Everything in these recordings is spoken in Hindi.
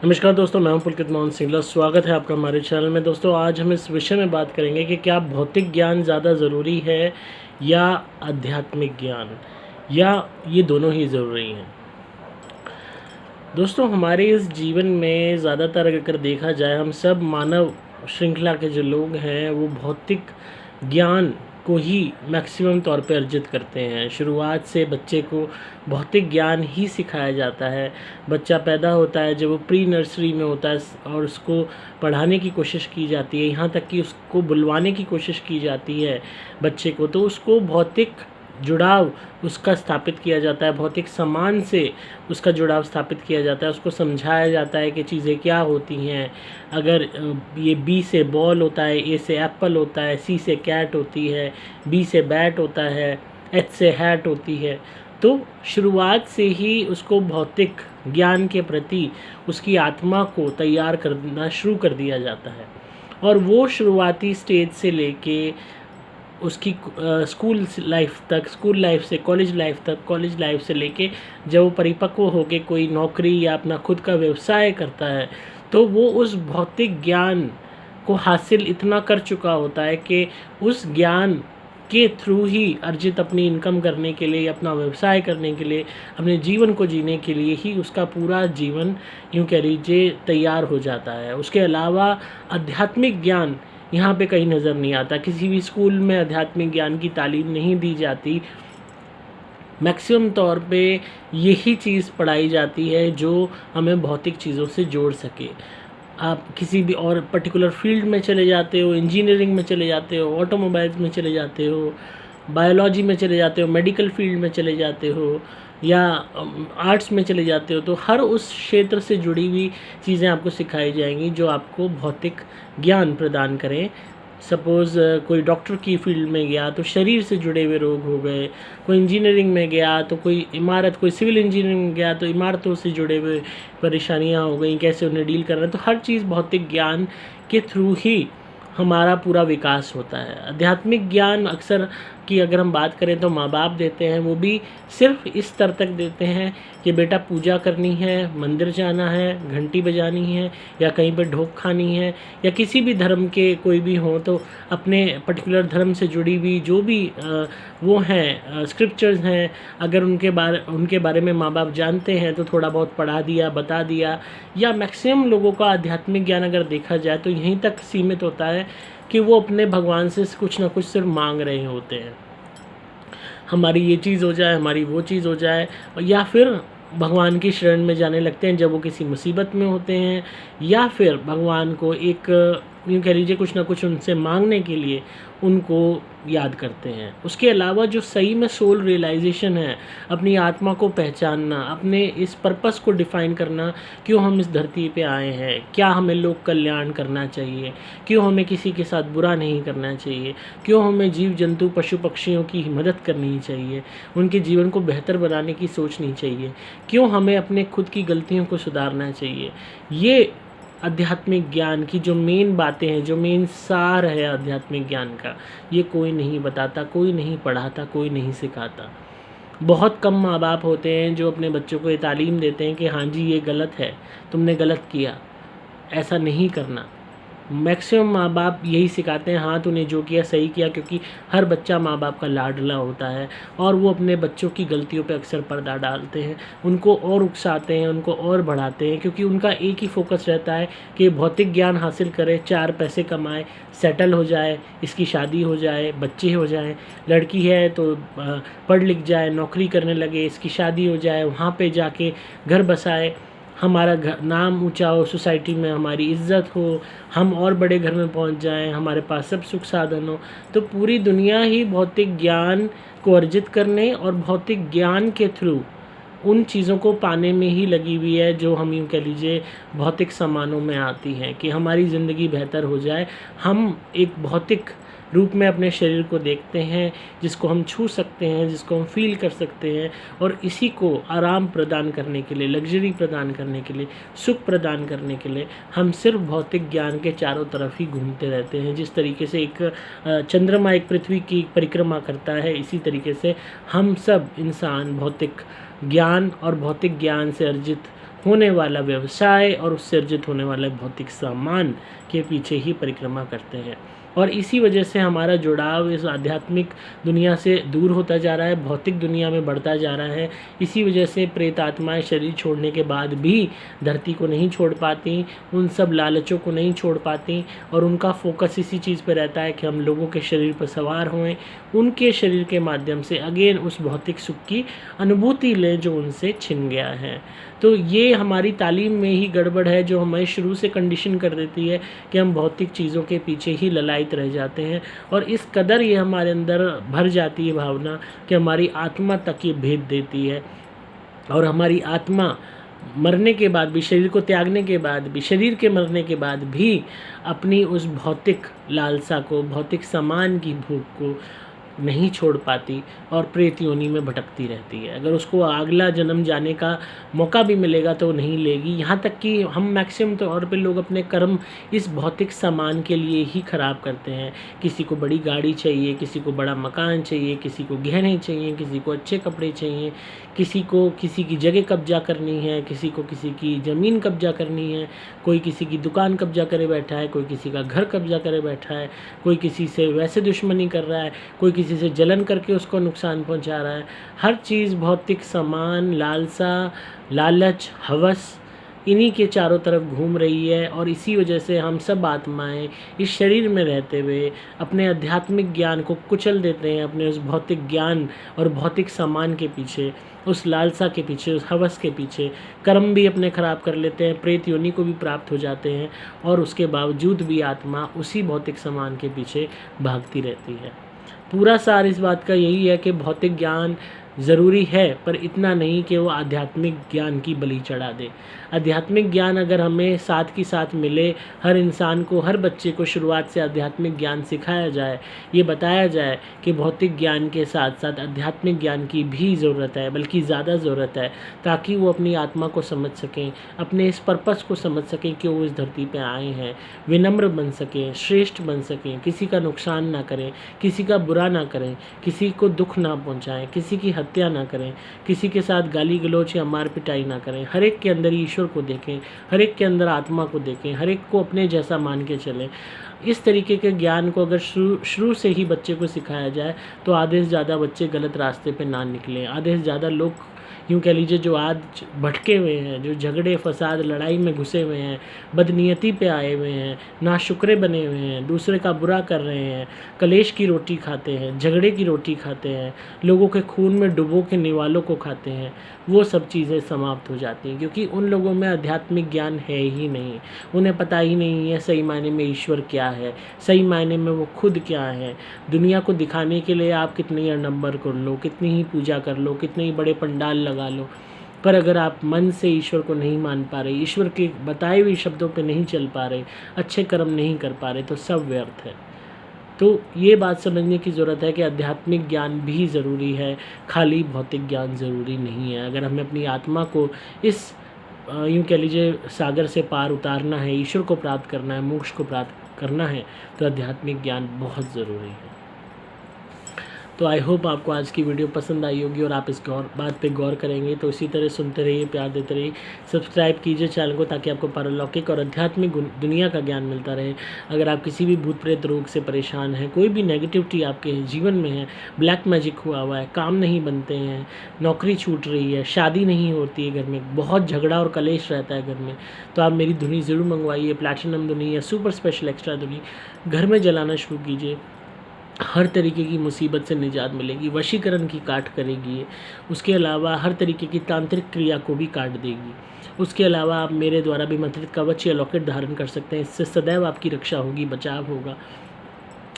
नमस्कार दोस्तों, मैं हूं पुलकित मोहन सिंगला। स्वागत है आपका हमारे चैनल में। दोस्तों, आज हम इस विषय में बात करेंगे कि क्या भौतिक ज्ञान ज़्यादा ज़रूरी है या आध्यात्मिक ज्ञान, या ये दोनों ही ज़रूरी हैं। दोस्तों, हमारे इस जीवन में ज़्यादातर अगर देखा जाए, हम सब मानव श्रृंखला के जो लोग हैं वो भौतिक ज्ञान को ही मैक्सिमम तौर पे अर्जित करते हैं। शुरुआत से बच्चे को भौतिक ज्ञान ही सिखाया जाता है। बच्चा पैदा होता है, जब वो प्री नर्सरी में होता है और उसको पढ़ाने की कोशिश की जाती है, यहाँ तक कि उसको बुलवाने की कोशिश की जाती है बच्चे को, तो उसको भौतिक जुड़ाव उसका स्थापित किया जाता है, भौतिक सामान से उसका जुड़ाव स्थापित किया जाता है। उसको समझाया जाता है कि चीज़ें क्या होती हैं। अगर ये बी से बॉल होता है, ए से एप्पल होता है, सी से कैट होती है, बी से बैट होता है, एच से हैट होती है, तो शुरुआत से ही उसको भौतिक ज्ञान के प्रति उसकी आत्मा को तैयार करना शुरू कर दिया जाता है। और वो शुरुआती स्टेज से लेके उसकी स्कूल लाइफ से कॉलेज लाइफ तक, कॉलेज लाइफ से लेके जब वो परिपक्व होके कोई नौकरी या अपना खुद का व्यवसाय करता है, तो वो उस भौतिक ज्ञान को हासिल इतना कर चुका होता है कि उस ज्ञान के थ्रू ही अर्जित अपनी इनकम करने के लिए, अपना व्यवसाय करने के लिए, अपने जीवन को जीने के लिए ही उसका पूरा जीवन यूँ कह लीजिए तैयार हो जाता है। उसके अलावा आध्यात्मिक ज्ञान यहाँ पे कहीं नज़र नहीं आता। किसी भी स्कूल में आध्यात्मिक ज्ञान की तालीम नहीं दी जाती। मैक्सिमम तौर पे यही चीज़ पढ़ाई जाती है जो हमें भौतिक चीज़ों से जोड़ सके। आप किसी भी और पर्टिकुलर फील्ड में चले जाते हो, इंजीनियरिंग में चले जाते हो, ऑटोमोबाइल्स में चले जाते हो, बायोलॉजी में चले जाते हो, मेडिकल फील्ड में चले जाते हो, या आर्ट्स में चले जाते हो, तो हर उस क्षेत्र से जुड़ी हुई चीज़ें आपको सिखाई जाएंगी जो आपको भौतिक ज्ञान प्रदान करें। सपोज़ कोई डॉक्टर की फील्ड में गया तो शरीर से जुड़े हुए रोग हो गए, कोई इंजीनियरिंग में गया तो कोई सिविल इंजीनियरिंग में गया तो इमारतों से जुड़े हुए परेशानियां हो गई, कैसे उन्हें डील करना है। तो हर चीज़ भौतिक ज्ञान के थ्रू ही हमारा पूरा विकास होता है। आध्यात्मिक ज्ञान अक्सर की अगर हम बात करें तो माँ बाप देते हैं, वो भी सिर्फ इस स्तर तक देते हैं कि बेटा पूजा करनी है, मंदिर जाना है, घंटी बजानी है, या कहीं पर ढोक खानी है, या किसी भी धर्म के कोई भी हों तो अपने पर्टिकुलर धर्म से जुड़ी हुई जो भी वो हैं स्क्रिप्चर्स हैं, अगर उनके बारे में माँ बाप जानते हैं तो थोड़ा बहुत पढ़ा दिया, बता दिया। या मैक्सिमम लोगों का आध्यात्मिक ज्ञान अगर देखा जाए तो यहीं तक सीमित होता है कि वो अपने भगवान से कुछ ना कुछ सिर्फ मांग रहे होते हैं, हमारी ये चीज़ हो जाए, हमारी वो चीज़ हो जाए, या फिर भगवान की शरण में जाने लगते हैं जब वो किसी मुसीबत में होते हैं, या फिर भगवान को एक यूँ कह लीजिए कुछ ना कुछ उनसे मांगने के लिए उनको याद करते हैं। उसके अलावा जो सही में सोल रियलाइजेशन है, अपनी आत्मा को पहचानना, अपने इस पर्पस को डिफ़ाइन करना, क्यों हम इस धरती पे आए हैं, क्या हमें लोक कल्याण करना चाहिए, क्यों हमें किसी के साथ बुरा नहीं करना चाहिए, क्यों हमें जीव जंतु पशु पक्षियों की मदद करनी चाहिए, उनके जीवन को बेहतर बनाने की सोचनी चाहिए, क्यों हमें अपने खुद की गलतियों को सुधारना चाहिए। ये आध्यात्मिक ज्ञान की जो मेन बातें हैं, जो मेन सार है आध्यात्मिक ज्ञान का, ये कोई नहीं बताता, कोई नहीं पढ़ाता, कोई नहीं सिखाता। बहुत कम माँ बाप होते हैं जो अपने बच्चों को ये तालीम देते हैं कि हाँ जी ये गलत है, तुमने गलत किया, ऐसा नहीं करना। मैक्सिमम माँ बाप यही सिखाते हैं, हाँ तूने जो किया सही किया, क्योंकि हर बच्चा माँ बाप का लाडला होता है और वो अपने बच्चों की गलतियों पे अक्सर पर्दा डालते हैं, उनको और उकसाते हैं, उनको और बढ़ाते हैं, क्योंकि उनका एक ही फोकस रहता है कि भौतिक ज्ञान हासिल करे, 4 पैसे कमाए, सेटल हो जाए, इसकी शादी हो जाए, बच्चे हो जाएं, लड़की है तो पढ़ लिख जाए, नौकरी करने लगे, इसकी शादी हो जाए, वहाँ पे जाके घर बसाए, हमारा नाम ऊंचा हो, सोसाइटी में हमारी इज्जत हो, हम और बड़े घर में पहुंच जाएं, हमारे पास सब सुख साधन हो। तो पूरी दुनिया ही भौतिक ज्ञान को अर्जित करने और भौतिक ज्ञान के थ्रू उन चीज़ों को पाने में ही लगी हुई है जो हम यूँ कह लीजिए भौतिक सामानों में आती हैं, कि हमारी ज़िंदगी बेहतर हो जाए। हम एक भौतिक रूप में अपने शरीर को देखते हैं, जिसको हम छू सकते हैं, जिसको हम फील कर सकते हैं, और इसी को आराम प्रदान करने के लिए, लग्जरी प्रदान करने के लिए, सुख प्रदान करने के लिए हम सिर्फ भौतिक ज्ञान के चारों तरफ ही घूमते रहते हैं। जिस तरीके से एक चंद्रमा एक पृथ्वी की परिक्रमा करता है, इसी तरीके से हम सब इंसान भौतिक ज्ञान और भौतिक ज्ञान से अर्जित होने वाला व्यवसाय और उससे अर्जित होने वाले भौतिक सामान के पीछे ही परिक्रमा करते हैं। और इसी वजह से हमारा जुड़ाव इस आध्यात्मिक दुनिया से दूर होता जा रहा है, भौतिक दुनिया में बढ़ता जा रहा है। इसी वजह से प्रेत आत्माएं शरीर छोड़ने के बाद भी धरती को नहीं छोड़ पाती, उन सब लालचों को नहीं छोड़ पाती, और उनका फोकस इसी चीज़ पर रहता है कि हम लोगों के शरीर पर सवार होएं, उनके शरीर के माध्यम से अगेन उस भौतिक सुख की अनुभूति लें जो उनसे छिन गया है। तो ये हमारी तालीम में ही गड़बड़ है, जो हमें शुरू से कंडीशन कर देती है कि हम भौतिक चीज़ों के पीछे ही ललायत रह जाते हैं। और इस कदर ये हमारे अंदर भर जाती है भावना कि हमारी आत्मा तक ये भेद देती है, और हमारी आत्मा मरने के बाद भी, शरीर को त्यागने के बाद भी, शरीर के मरने के बाद भी अपनी उस भौतिक लालसा को, भौतिक सामान की भूख को नहीं छोड़ पाती और प्रेत योनि में भटकती रहती है। अगर उसको अगला जन्म जाने का मौका भी मिलेगा तो वो नहीं लेगी। यहाँ तक कि हम मैक्सिमम तौर पे लोग अपने कर्म इस भौतिक सामान के लिए ही ख़राब करते हैं। किसी को बड़ी गाड़ी चाहिए, किसी को बड़ा मकान चाहिए, किसी को गहने चाहिए, किसी को अच्छे कपड़े चाहिए, किसी को किसी की जगह कब्जा करनी है, किसी को किसी की ज़मीन कब्जा करनी है, कोई किसी की दुकान कब्जा करे बैठा है, कोई किसी का घर कब्जा करे बैठा है, कोई किसी से वैसे दुश्मनी कर रहा है, कोई किसी से जलन करके उसको नुकसान पहुंचा रहा है। हर चीज़ भौतिक सामान, लालसा, लालच, हवस, इन्हीं के चारों तरफ घूम रही है। और इसी वजह से हम सब आत्माएं इस शरीर में रहते हुए अपने आध्यात्मिक ज्ञान को कुचल देते हैं, अपने उस भौतिक ज्ञान और भौतिक सामान के पीछे, उस लालसा के पीछे, उस हवस के पीछे कर्म भी अपने ख़राब कर लेते हैं, प्रेत योनि को भी प्राप्त हो जाते हैं, और उसके बावजूद भी आत्मा उसी भौतिक सामान के पीछे भागती रहती है। पूरा सार इस बात का यही है कि भौतिक ज्ञान ज़रूरी है, पर इतना नहीं कि वो आध्यात्मिक ज्ञान की बलि चढ़ा दे। आध्यात्मिक ज्ञान अगर हमें साथ की साथ मिले, हर इंसान को, हर बच्चे को शुरुआत से आध्यात्मिक ज्ञान सिखाया जाए, ये बताया जाए कि भौतिक ज्ञान के साथ साथ आध्यात्मिक ज्ञान की भी ज़रूरत है, बल्कि ज़्यादा ज़रूरत है, ताकि वो अपनी आत्मा को समझ सकें, अपने इस पर्पस को समझ सकें कि वो इस धरती पे आए हैं, विनम्र बन सकें, श्रेष्ठ बन सकें, किसी का नुकसान ना करें, किसी का बुरा ना करें, किसी को दुख ना पहुँचाएँ, किसी की हत्या ना करें, किसी के साथ गाली गलौच या मार पिटाई ना करें। हर एक के अंदर ईश्वर को देखें, हर एक के अंदर आत्मा को देखें, हर एक को अपने जैसा मान के चलें। इस तरीके के ज्ञान को अगर शुरू से ही बच्चे को सिखाया जाए तो आधे से ज़्यादा बच्चे गलत रास्ते पे ना निकलें। आधे से ज़्यादा लोग, यूँ कह लीजिए, जो आज भटके हुए हैं, जो झगड़े फसाद लड़ाई में घुसे हुए हैं, बदनीयती पे आए हुए हैं, नाशुक्रे बने हुए हैं, दूसरे का बुरा कर रहे हैं, कलेश की रोटी खाते हैं, झगड़े की रोटी खाते हैं, लोगों के खून में डुबो के निवालों को खाते हैं, वो सब चीज़ें समाप्त हो जाती हैं, क्योंकि उन लोगों में आध्यात्मिक ज्ञान है ही नहीं। उन्हें पता ही नहीं है सही मायने में ईश्वर क्या है, सही मायने में वो खुद क्या है। दुनिया को दिखाने के लिए आप कितनी अडंबर कर लो, कितनी ही पूजा कर लो, कितने ही बड़े पंडाल लगा लो, पर अगर आप मन से ईश्वर को नहीं मान पा रहे, ईश्वर के बताए हुए शब्दों पे नहीं चल पा रहे, अच्छे कर्म नहीं कर पा रहे, तो सब व्यर्थ है। तो ये बात समझने की ज़रूरत है कि आध्यात्मिक ज्ञान भी ज़रूरी है, खाली भौतिक ज्ञान ज़रूरी नहीं है। अगर हमें अपनी आत्मा को इस यूँ कह लीजिए सागर से पार उतारना है, ईश्वर को प्राप्त करना है, मोक्ष को प्राप्त करना है, तो आध्यात्मिक ज्ञान बहुत ज़रूरी है। तो आई होप आपको आज की वीडियो पसंद आई होगी और आप इस बात पे गौर करेंगे। तो इसी तरह सुनते रहिए, प्यार देते रहिए, सब्सक्राइब कीजिए चैनल को, ताकि आपको पारलौकिक और आध्यात्मिक दुनिया का ज्ञान मिलता रहे। अगर आप किसी भी भूत प्रेत रोग से परेशान हैं, कोई भी नेगेटिविटी आपके जीवन में है, ब्लैक मैजिक हुआ हुआ है, काम नहीं बनते हैं, नौकरी छूट रही है, शादी नहीं होती है घर में, बहुत झगड़ा और कलेश रहता है घर में, तो आप मेरी धुनी ज़रूर मंगवाइए, प्लैटिनम धुनी या सुपर स्पेशल एक्स्ट्रा धुनी घर में जलाना शुरू कीजिए। हर तरीके की मुसीबत से निजात मिलेगी, वशीकरण की काट करेगी ये। उसके अलावा हर तरीके की तांत्रिक क्रिया को भी काट देगी। उसके अलावा आप मेरे द्वारा भी मंत्रित कवच या लॉकेट धारण कर सकते हैं, इससे सदैव आपकी रक्षा होगी, बचाव होगा।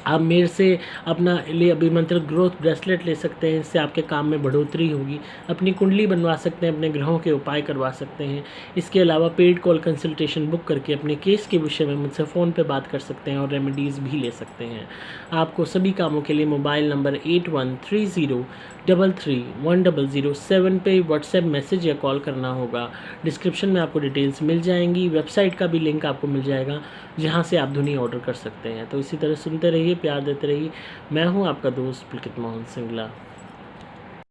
आप मेरे से अपना लिए अभिमंत्रित ग्रोथ ब्रेसलेट ले सकते हैं, इससे आपके काम में बढ़ोतरी होगी। अपनी कुंडली बनवा सकते हैं, अपने ग्रहों के उपाय करवा सकते हैं। इसके अलावा पेड कॉल कंसल्टेशन बुक करके अपने केस के विषय में मुझसे फ़ोन पे बात कर सकते हैं और रेमेडीज़ भी ले सकते हैं। आपको सभी कामों के लिए मोबाइल नंबर 8130331007 पे व्हाट्सएप मैसेज या कॉल करना होगा। डिस्क्रिप्शन में आपको डिटेल्स मिल जाएंगी, वेबसाइट का भी लिंक आपको मिल जाएगा, जहाँ से आप धुनी ऑर्डर कर सकते हैं। तो इसी तरह सुनते रहिए, प्यार देते रहिए। मैं हूँ आपका दोस्त पुलकित मोहन सिंगला।